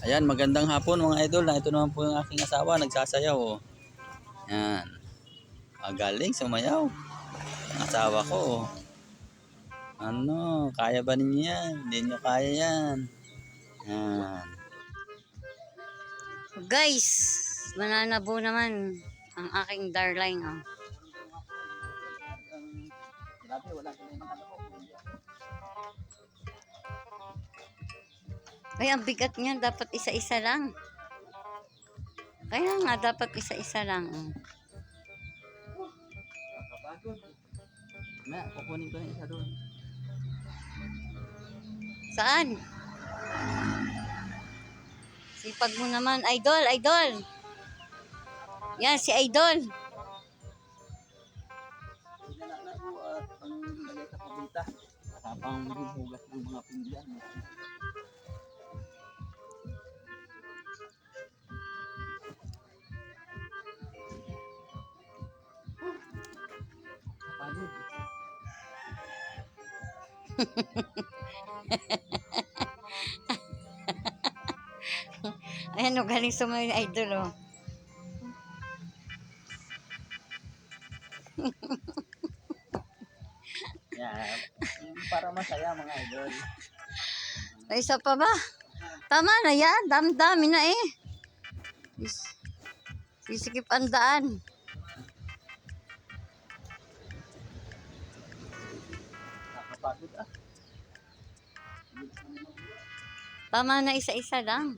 Ayan, magandang hapon mga idol. Ito naman po yung aking asawa, nagsasayaw. Oh. Yan. Magaling sumayaw. Ang asawa ko. Oh. Ano, kaya ba ninyo yan? Hindi nyo kaya yan. Yan. Guys, mananabo naman ang aking darling. Oh. Ay, ang bigat niya. Dapat isa-isa lang. Kaya nga, dapat isa-isa lang. Oh. Na, kukunin ko na isa doon. Saan? Sipag mo naman. Idol, idol. Yan, si Idol. Kapang hugas ng mga pinggan. Pagod. Ayan, oh, galing sumayo yung Idol, oh. Yan. Para masaya mga idol. May isa pa ba? Tama na yan. Dami-dami na eh. Sisikip ang daan. Nakapagod ah. Tama na isa-isa lang.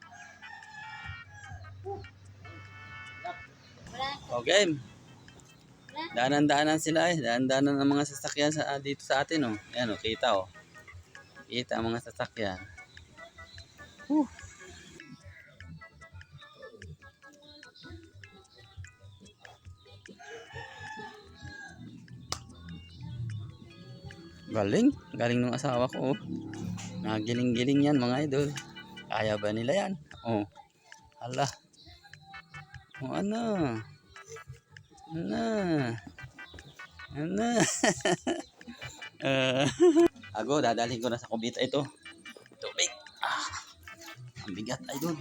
Okay. Daanan-daanan sila eh. Daanan-daanan ang mga sasakyan dito sa atin oh. Ayan oh, kita oh. Kita ang mga sasakyan. Galing. Galing ng asawa ko oh. Nagiling-giling yan mga idol. Kaya ba nila yan? Oh. Hala. Oh ano? Ano? Ano? Ago, dadalhin ko na sa kubita ito. Tubig. Ah, ang bigat idol.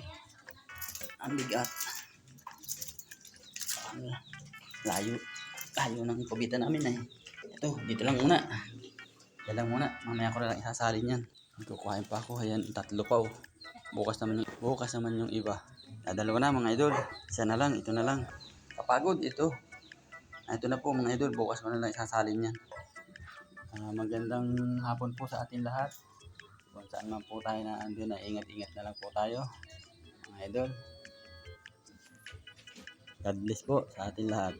Ang bigat. Layo. Layo ng kubita namin eh. Ito, dito lang muna. Dito lang muna. Mamaya ko na lang isasalin yan. Kukuhain pa ako. Ayan, 3 pa oh. Bukas naman yung iba. Dadalawa na mga idol. Isa na lang, ito na lang. Kapagod ito. Ito na po mga idol. Bukas ko na lang isasalin yan. Magandang hapon po sa atin lahat. Kung saan man po tayo na andun na ingat-ingat na lang po tayo. Mga idol. God bless po sa atin lahat.